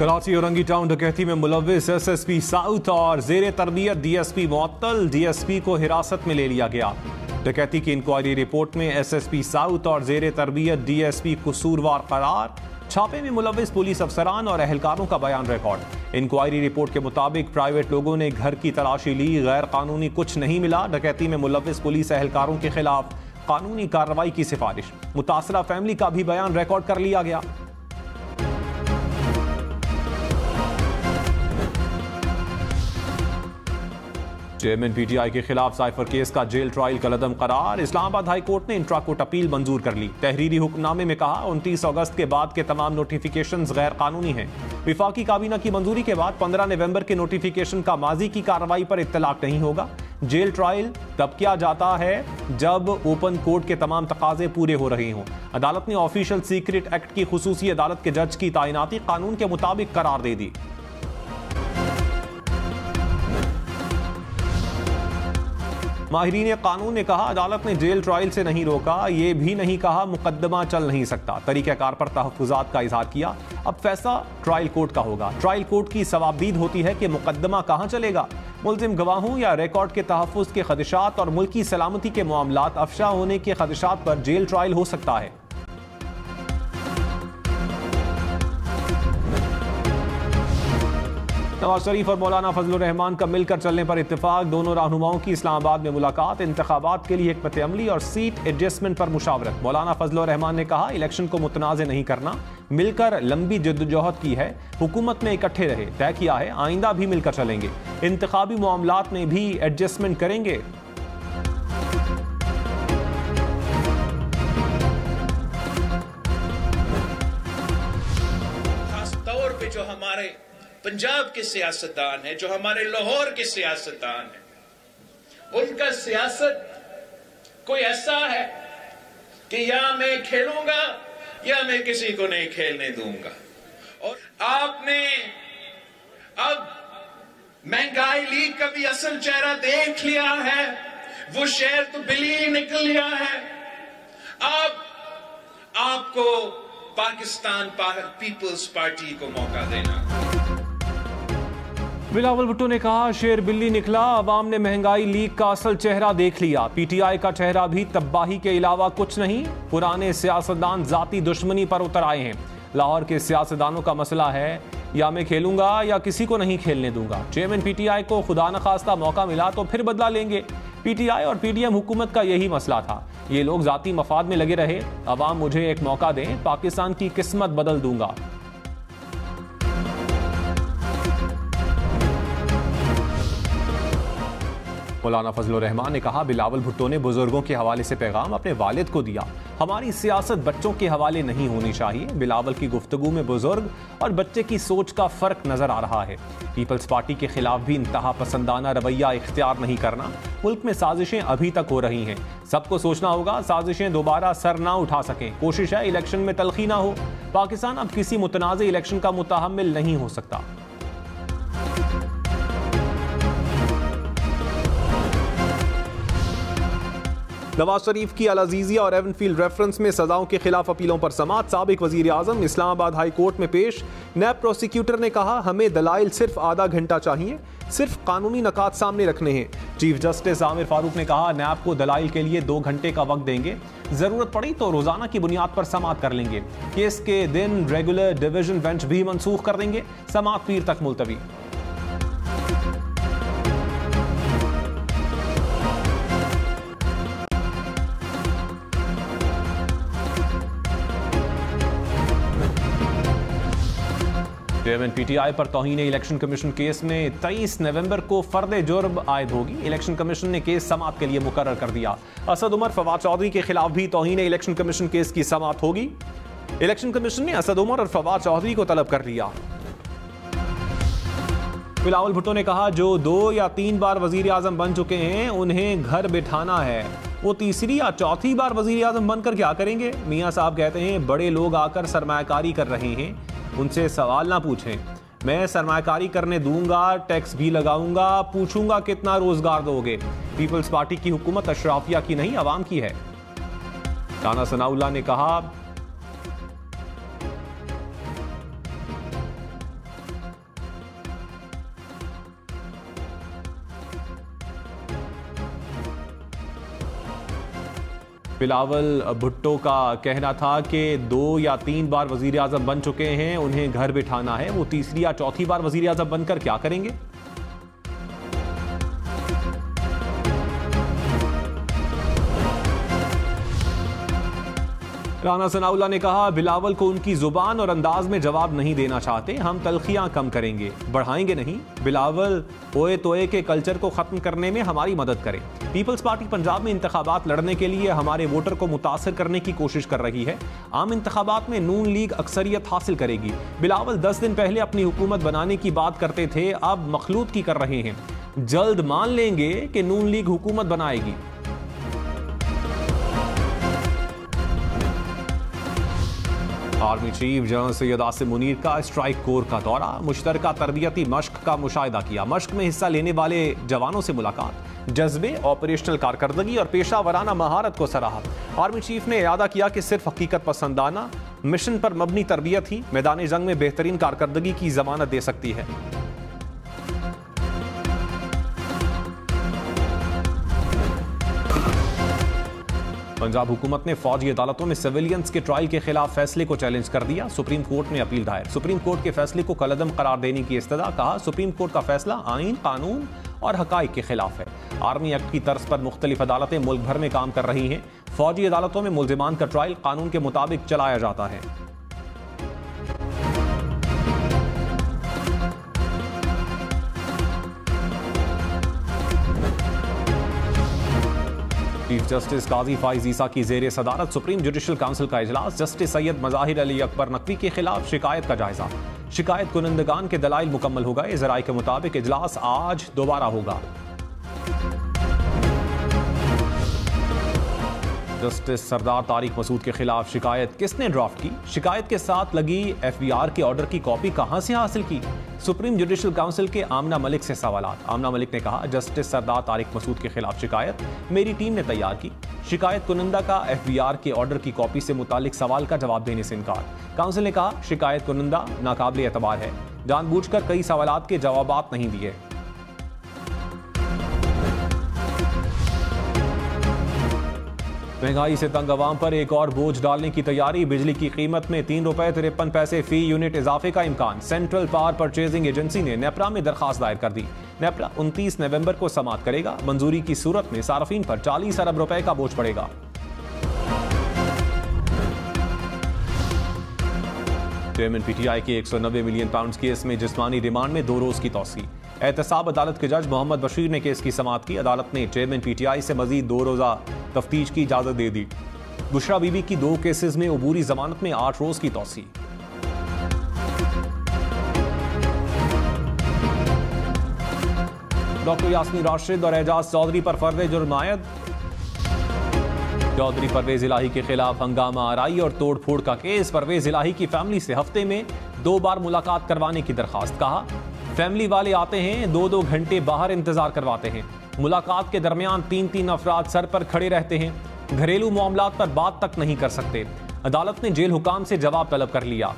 Karachi Orangi town डकैती में मुलव्विस SSP south और जेर तरबियत डीएसपी मुअत्तल, डीएसपी को हिरासत में ले लिया गया। डकैती की इंक्वायरी रिपोर्ट में एसएसपी साउथ और जेर तरबियत डीएसपी कसूरवार करार। छापे में मुलव्विस पुलिस अफसरान और अहलकारों का बयान रिकॉर्ड। इंक्वायरी रिपोर्ट के मुताबिक प्राइवेट लोगों ने घर की तलाशी ली, गैर कानूनी कुछ नहीं मिला। डकैती में मुलव्विस पुलिस अहलकारों के खिलाफ कानूनी कार्रवाई की सिफारिश। मुतासरा फैमिली का भी बयान रिकॉर्ड कर लिया गया। चेयरमैन पीटीआई के खिलाफ साइफर केस का जेल ट्रायल कलअदम करार। इस्लामाबाद हाई कोर्ट ने इंट्रा कोर्ट अपील मंजूर कर ली। तहरीरी हुक्मनामे में कहा 29 अगस्त के बाद के तमाम नोटिफिकेशंस गैर कानूनी हैं। विफाकी काबीना की मंजूरी के बाद 15 नवंबर के नोटिफिकेशन का माजी की कार्रवाई पर इत्तलाक नहीं होगा। जेल ट्रायल तब किया जाता है जब ओपन कोर्ट के तमाम तकाजे पूरे हो रहे हों। अदालत ने ऑफिशियल सीक्रेट एक्ट की खुसूसी अदालत के जज की तैनाती कानून के मुताबिक करार दे दी। माहिरीन कानून ने कहा अदालत ने जेल ट्रायल से नहीं रोका, ये भी नहीं कहा मुकदमा चल नहीं सकता। तरीक़ाकार पर तहफ़्फ़ुज़ात का इजहार किया। अब फैसला ट्रायल कोर्ट का होगा। ट्रायल कोर्ट की सवाबदीद होती है कि मुकदमा कहाँ चलेगा। मुल्ज़िम गवाहों या रिकॉर्ड के तहफ़्फ़ुज़ के खदशात और मुल्की सलामती के मामलात अफशा होने के खदशात पर जेल ट्रायल हो सकता है। नवाज शरीफ और मौलाना फजलुर रहमान का मिलकर चलने पर इत्तेफाक। दोनों रहनुमाओं की इस्लामाबाद में मुलाकात। इंतखाबात के लिए हिकमत अमली और सीट एडजस्टमेंट पर मुशावरत। मौलाना फजलुर रहमान ने कहा इलेक्शन को मुतनाज़ नहीं करना, मिलकर लंबी जद्दोजहद की है, हुकूमत में इकट्ठे रहे, तय किया है आइंदा भी मिलकर चलेंगे, इंतखाबी मामलात में भी एडजस्टमेंट करेंगे। खासतौर पे जो हमारे पंजाब के सियासतदान है, जो हमारे लाहौर के सियासतदान है, उनका सियासत कोई ऐसा है कि या मैं खेलूंगा या मैं किसी को नहीं खेलने दूंगा। और आपने अब महंगाई लीग का भी असल चेहरा देख लिया है, वो शेर तो बिल्ली निकल लिया है। अब आपको पाकिस्तान पीपल्स पार्टी को मौका देना। बिलावल भुट्टो ने कहा शेर बिल्ली निकला, अवाम ने महंगाई लीग का असल चेहरा देख लिया। पीटीआई का चेहरा भी तबाही के अलावा कुछ नहीं। पुराने सियासतदान जाती दुश्मनी पर उतर आए हैं। लाहौर के सियासतदानों का मसला है या मैं खेलूंगा या किसी को नहीं खेलने दूंगा। चेयरमैन पीटीआई को खुदा न खास्ता मौका मिला तो फिर बदला लेंगे। पीटीआई और पीडीएम हुकूमत का यही मसला था। ये लोग जाती मफाद में लगे रहे। अवाम मुझे एक मौका दें, पाकिस्तान की किस्मत बदल दूंगा। मौलाना फजलुर रहमान ने कहा बिलावल भुट्टो ने बुजुर्गों के हवाले से पैगाम अपने वालिद को दिया। हमारी सियासत बच्चों के हवाले नहीं होनी चाहिए। बिलावल की गुफ्तगू में बुजुर्ग और बच्चे की सोच का फर्क नजर आ रहा है। पीपल्स पार्टी के खिलाफ भी इंतहा पसंदाना रवैया इख्तियार नहीं करना। मुल्क में साजिशें अभी तक हो रही हैं, सबको सोचना होगा साजिशें दोबारा सर ना उठा सकें। कोशिश है इलेक्शन में तलखी ना हो। पाकिस्तान अब किसी मुतनाज़ इलेक्शन का मुतहम्मिल नहीं हो सकता। नवाज शरीफ की अल-अजीजिया और एवनफील्ड रेफरेंस में सजाओं के खिलाफ अपीलों पर समाअत। साबिक वजीर आजम इस्लामाबाद हाई कोर्ट में पेश। नैब प्रोसिक्यूटर ने कहा हमें दलाइल सिर्फ आधा घंटा चाहिए, सिर्फ कानूनी नकात सामने रखने हैं। चीफ जस्टिस आमिर फारूक ने कहा नैब को दलाइल के लिए 2 घंटे का वक्त देंगे, जरूरत पड़ी तो रोजाना की बुनियाद पर समाअत कर लेंगे। केस के दिन रेगुलर डिवीजन बेंच भी मनसूख कर देंगे। समाअत पीर तक मुलतवी। चेयरमैन पीटीआई पर तौहीन इलेक्शन कमीशन केस में 23 नवंबर को फर्द जुर्म आयद होगी। इलेक्शन कमीशन ने केस समाअत के लिए मुकर्रर कर दिया। असद उमर फवाद चौधरी के खिलाफ भी तौहीन इलेक्शन कमीशन केस की समाअत होगी। इलेक्शन कमीशन ने असद उमर और फवाद चौधरी को तलब कर लिया। बिलावल भुट्टो ने कहा जो 2 या 3 बार वजीर आजम बन चुके हैं उन्हें घर बिठाना है, वो तीसरी या चौथी बार वजीर आजम बनकर क्या करेंगे। मियाँ साहब कहते हैं बड़े लोग आकर सरमायाकारी कर रहे हैं, उनसे सवाल ना पूछें। मैं सरमायाकारी करने दूंगा, टैक्स भी लगाऊंगा, पूछूंगा कितना रोजगार दोगे। पीपल्स पार्टी की हुकूमत अशराफिया की नहीं अवाम की है। राना सनाउल्लाह ने कहा बिलावल भुट्टो का कहना था कि 2 या 3 बार वजीर आजम बन चुके हैं, उन्हें घर बिठाना है। वो तीसरी या चौथी बार वजीर आजम बनकर क्या करेंगे? राना सनाउल्लाह ने कहा, बिलावल को उनकी जुबान और अंदाज में जवाब नहीं देना चाहते, हम तलखियां कम करेंगे, बढ़ाएंगे नहीं। बिलावल ओए तोए के कल्चर को खत्म करने में हमारी मदद करें। पीपल्स पार्टी पंजाब में इंतखाबात लड़ने के लिए हमारे वोटर को मुतासर करने की कोशिश कर रही है। आम इंतखाबात में नून लीग अक्सरियत हासिल करेगी। बिलावल 10 दिन पहले अपनी हुकूमत बनाने की बात करते थे, अब मखलूत की कर रहे हैं। जल्द मान लेंगे कि नून लीग हुकूमत बनाएगी। Army chief general Syed Asim Munir का स्ट्राइक कोर का दौरा, मुश्तरका तरबियती मश्क का मुशाहिदा किया। मश्क में हिस्सा लेने वाले जवानों से मुलाकात, जज्बे, ऑपरेशनल कारकर्दगी और पेशा वराना महारत को सराहा। आर्मी चीफ ने इरादा किया कि सिर्फ हकीकत पसंदाना मिशन पर मबनी तरबियत ही मैदान जंग में बेहतरीन कारकर्दगी की जमानत दे सकती है। पंजाब हुकूमत ने फौजी अदालतों में सिविलियंस के ट्रायल के खिलाफ फैसले को चैलेंज कर दिया। सुप्रीम कोर्ट में अपील दायर। सुप्रीम कोर्ट के फैसले को कलअदम करार देने की इस्तदा। कहा, सुप्रीम कोर्ट का फैसला आईन, कानून और हकाइक के खिलाफ है। आर्मी एक्ट की तर्ज पर मुख्तलिफ अदालतें मुल्क भर में काम कर रही हैं। फौजी अदालतों में मुल्जिमान का ट्रायल कानून के मुताबिक चलाया जाता है। चीफ जस्टिस काजी फाइज ईसा की जेर सदारत सुप्रीम जुडिशल काउंसिल का इजलास। जस्टिस सैयद मज़ाहिर अली अकबर नकवी के खिलाफ शिकायत का जायजा। शिकायत कुनंदगान के दलाइल मुकम्मल हो गए। ज़राए के मुताबिक इजलास आज दोबारा होगा। जस्टिस सरदार तारिक मसूद के खिलाफ शिकायत किसने ड्राफ्ट की? शिकायत के साथ लगी FBR के ऑर्डर की कॉपी कहां से हासिल की? सुप्रीम जुडिशल काउंसिल के आमना मलिक से सवालात। आमना मलिक ने कहा, जस्टिस सरदार तारिक मसूद के खिलाफ शिकायत मेरी टीम ने तैयार की। शिकायत कुनंदा का FBR के ऑर्डर की कॉपी से मुतालिक सवाल का जवाब देने से इनकार। काउंसिल ने कहा, शिकायत कुनंदा नाकाबिल एतबार है, जानबूझकर कई सवालात के जवाबात नहीं दिए। महंगाई से तंग अवाम पर एक और बोझ डालने की तैयारी। बिजली की कीमत में 3 रुपए 53 पैसे फी यूनिट इजाफे का इम्कान। सेंट्रल पावर परचेजिंग एजेंसी ने नेपरा में दरखास्त दायर कर दी। नेपरा 29 नवंबर को समाअत करेगा। मंजूरी की सूरत में सार्फिन पर 40 अरब रुपए का बोझ पड़ेगा। चेयरमैन PTI के 190 मिलियन पाउंड केस में जिस्मानी रिमांड में 2 रोज की तौसी। एहतसाब अदालत के जज मोहम्मद बशीर ने केस की समाअत की। अदालत ने चेयरमैन PTI से मजीद 2 रोजा तफ्तीश की इजाजत दे दी। बुशरा बीबी की 2 केसेस में अबूरी जमानत में 8 रोज की तौसी। डॉक्टर यास्मीन राशिद और एजाज चौधरी पर फर्द जुर्म आयद। चौधरी परवेज इलाही के खिलाफ हंगामा आराई और तोड़फोड़ का केस। परवेज इलाही की फैमिली से हफ्ते में 2 बार मुलाकात करवाने की दरखास्त। कहा, फैमिली वाले आते हैं, 2-2 घंटे बाहर इंतजार करवाते हैं। मुलाकात के दरमियान 3-3 अफराद सर पर खड़े रहते हैं। घरेलू मामलात पर बात तक नहीं कर सकते। अदालत ने जेल हुकाम से जवाब तलब कर लिया।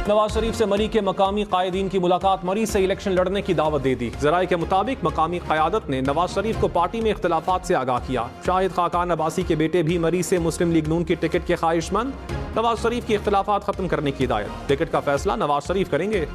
नवाज शरीफ से मरी के मकामी कायदीन की मुलाकात। मरी से इलेक्शन लड़ने की दावत दे दी। जराए के मुताबिक मकामी क़यादत ने नवाज शरीफ को पार्टी में इख्तलाफात से आगाह किया। शाहिद खाकान अब्बासी के बेटे भी मरी से मुस्लिम लीग नून की टिकट के ख्वाहिशमंद। नवाज शरीफ की इख्तलाफात खत्म करने की हिदायत। टिकट का फैसला नवाज शरीफ करेंगे।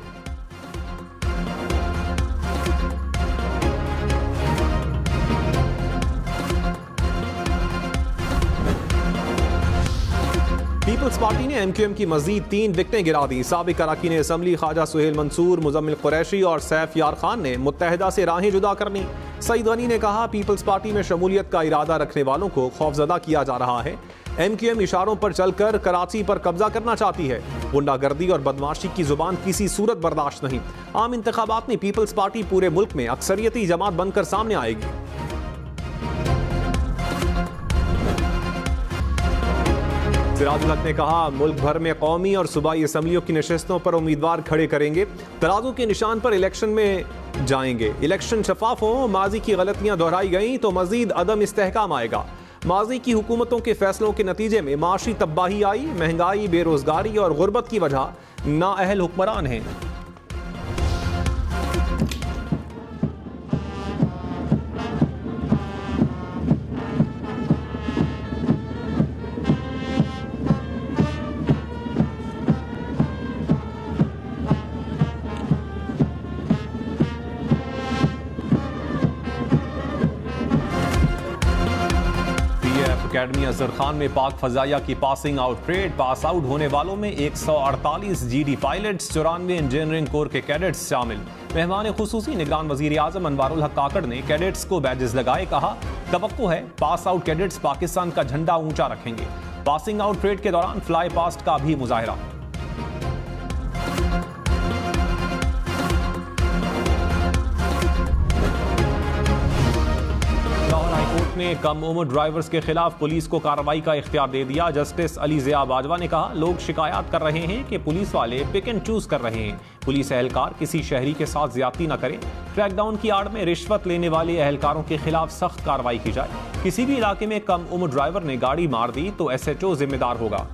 पीपल्स पार्टी ने MQM की मजीद 3 विकेटें गिरा दी। साबिक अरकान असम्बली ख्वाजा सुहेल मंसूर, मुजम्मिल कुरैशी और सैफ यार खान ने मुत्तहिदा से राहें जुदा करनी। सईद गनी ने कहा, पीपल्स पार्टी में शमूलियत का इरादा रखने वालों को खौफजदा किया जा रहा है। MQM इशारों पर चलकर कराची पर कब्जा करना चाहती है। गुंडागर्दी और बदमाशी की जुबान किसी सूरत बर्दाश्त नहीं। आम इंतखाबात में पीपल्स पार्टी पूरे मुल्क में अक्सरियती जमात बनकर सामने आएगी। सिराजुल हक ने कहा, मुल्क भर में कौमी और सूबाई असम्बलियों की नशस्तों पर उम्मीदवार खड़े करेंगे। तराजू के निशान पर इलेक्शन में जाएंगे। इलेक्शन शफाफ हो, माजी की गलतियां दोहराई गई तो मजीद अदम इस्तेहकाम आएगा। माजी की हुकूमतों के फैसलों के नतीजे में माशी तबाही आई। महंगाई, बेरोजगारी और गुर्बत की वजह नाअहल हुक्मरान हैं। एकेडमी अजहर खान में पाक फजाइया की passing out parade. Pass out होने वालों में 148 GD पायलट्स, 94 इंजीनियरिंग कोर के कैडेट्स शामिल। मेहमान खुसूसी निगरान वजीर आजम अनवारुल हक काकड़ ने कैडेट्स को बैजेस लगाए। कहा, तवक्को है पास आउट कैडेट्स पाकिस्तान का झंडा ऊंचा रखेंगे। पासिंग आउट परेड के दौरान फ्लाई पास्ट का भी मुजाहिरा। ने कम उम्र ड्राइवर्स के खिलाफ पुलिस को कार्रवाई का इख्तियार दे दिया। जस्टिस अली ज़िया बाजवा ने कहा, लोग शिकायत कर रहे हैं कि पुलिस वाले पिक एंड चूज कर रहे हैं। पुलिस एहलकार किसी शहरी के साथ ज्यादती न करें। क्रैकडाउन की आड़ में रिश्वत लेने वाले एहलकारों के खिलाफ सख्त कार्रवाई की जाए। किसी भी इलाके में कम उम्र ड्राइवर ने गाड़ी मार दी तो SHO जिम्मेदार होगा।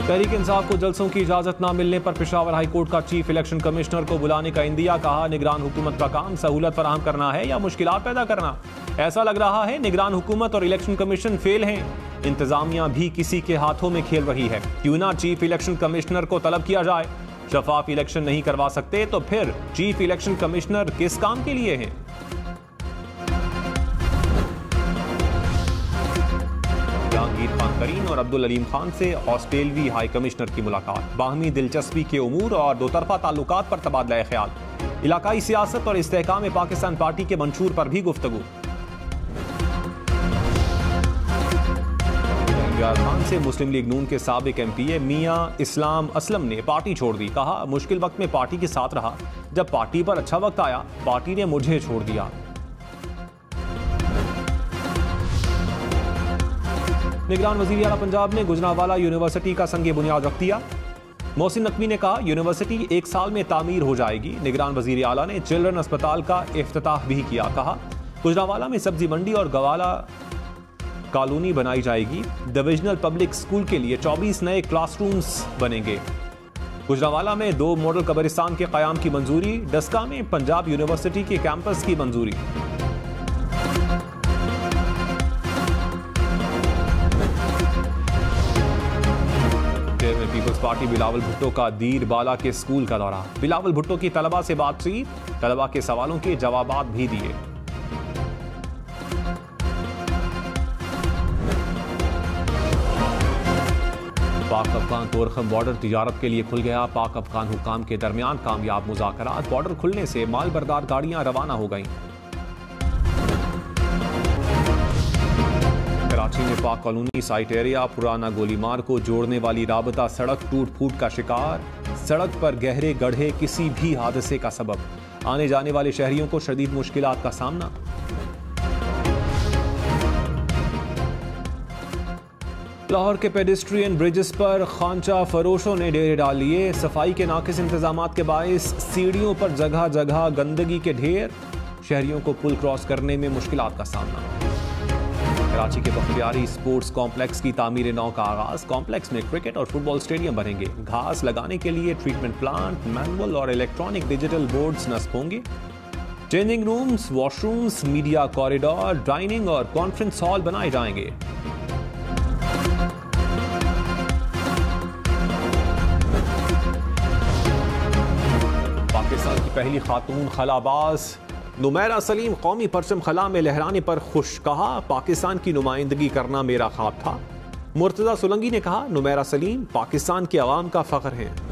तहरीक इंसाफ को जलसों की इजाजत न मिलने पर पेशावर हाई कोर्ट का चीफ इलेक्शन कमिश्नर को बुलाने का इंदिया। कहा, निगरान हुकूमत का काम सहूलत फराहम करना है या मुश्किलात पैदा करना। ऐसा लग रहा है निगरान हुकूमत और इलेक्शन कमीशन फेल हैं। इंतजामिया भी किसी के हाथों में खेल रही है। क्यों ना चीफ इलेक्शन कमिश्नर को तलब किया जाए। शफाफ इलेक्शन नहीं करवा सकते तो फिर चीफ इलेक्शन कमिश्नर किस काम के लिए हैं। जहांगीर खान करीन और अब्दुल अलीम खान से ऑस्ट्रेलवी हाई कमिश्नर की मुलाकात। बाहमी दिलचस्पी के उमूर और दोतरफा ताल्लुकात पर तबादला ख्याल। इलाकाई सियासत और इस्तेहकाम पाकिस्तान पार्टी के मंशूर पर भी गुफ्तगू। जहांगीर खान से मुस्लिम लीग नून के साबिक MPA मियां इस्लाम असलम ने पार्टी छोड़ दी। कहा, मुश्किल वक्त में पार्टी के साथ रहा, जब पार्टी पर अच्छा वक्त आया पार्टी ने मुझे छोड़ दिया। निगरान वजीर आला पंजाब ने गुजरांवाला यूनिवर्सिटी का संगे बुनियाद रख दिया। मोहसिन नकवी ने कहा, यूनिवर्सिटी 1 साल में तामीर हो जाएगी। निगरान वजीर आला ने चिल्ड्रन अस्पताल का इफ्तिताह भी किया। कहा, गुजरांवाला में सब्जी मंडी और गवाला कॉलोनी बनाई जाएगी। डिविजनल पब्लिक स्कूल के लिए 24 नए क्लासरूम्स बनेंगे। गुजरांवाला में 2 मॉडल कब्रिस्तान के क़याम की मंजूरी। डस्का में पंजाब यूनिवर्सिटी के कैंपस की मंजूरी। पीपल्स पार्टी बिलावल भुट्टो का दीर बाला के स्कूल का दौरा। बिलावल भुट्टो की तलबा से बातचीत, तलबा के सवालों के जवाबात भी दिए। पाक अफगान तोरखम बॉर्डर तिजारत के लिए खुल गया। पाक अफगान हुक्काम के दरमियान कामयाब मुज़ाकरात। बॉर्डर खुलने से माल बरदार गाड़ियां रवाना हो गईं। कराची में पाक कॉलोनी साइट एरिया पुराना गोलीमार को जोड़ने वाली राबता सड़क टूट फूट का शिकार। सड़क पर गहरे गड्ढे किसी भी हादसे का सबब। आने जाने वाले शहरियों को शदीद मुश्किलात का सामना। लाहौर के पेडेस्ट्रियन ब्रिजेस पर खांचा फरोशों ने डेरे डाल लिए। सफाई के नाकिस इंतजामात के बायस सीढ़ियों पर जगह जगह गंदगी के ढेर। शहरियों को पुल क्रॉस करने में मुश्किलात का सामना। कराची के बख्तियारी स्पोर्ट्स कॉम्प्लेक्स की तामीर नौ का आगाज। कॉम्प्लेक्स में क्रिकेट और फुटबॉल स्टेडियम बनेंगे। घास लगाने के लिए ट्रीटमेंट प्लांट, मैनुअल और इलेक्ट्रॉनिक डिजिटल बोर्ड्स नस्ब होंगे। Changing rooms, washrooms, media corridor, dining और कॉन्फ्रेंस हॉल बनाए जाएंगे। पाकिस्तान की पहली खातून खलाबाज नुमैरा सलीम कौमी परचम खला में लहराने पर खुश। कहा, पाकिस्तान की नुमाइंदगी करना मेरा ख्वाब था। मुर्तज़ा सोलंकी ने कहा, नुमैरा सलीम पाकिस्तान के अवाम का फख्र हैं।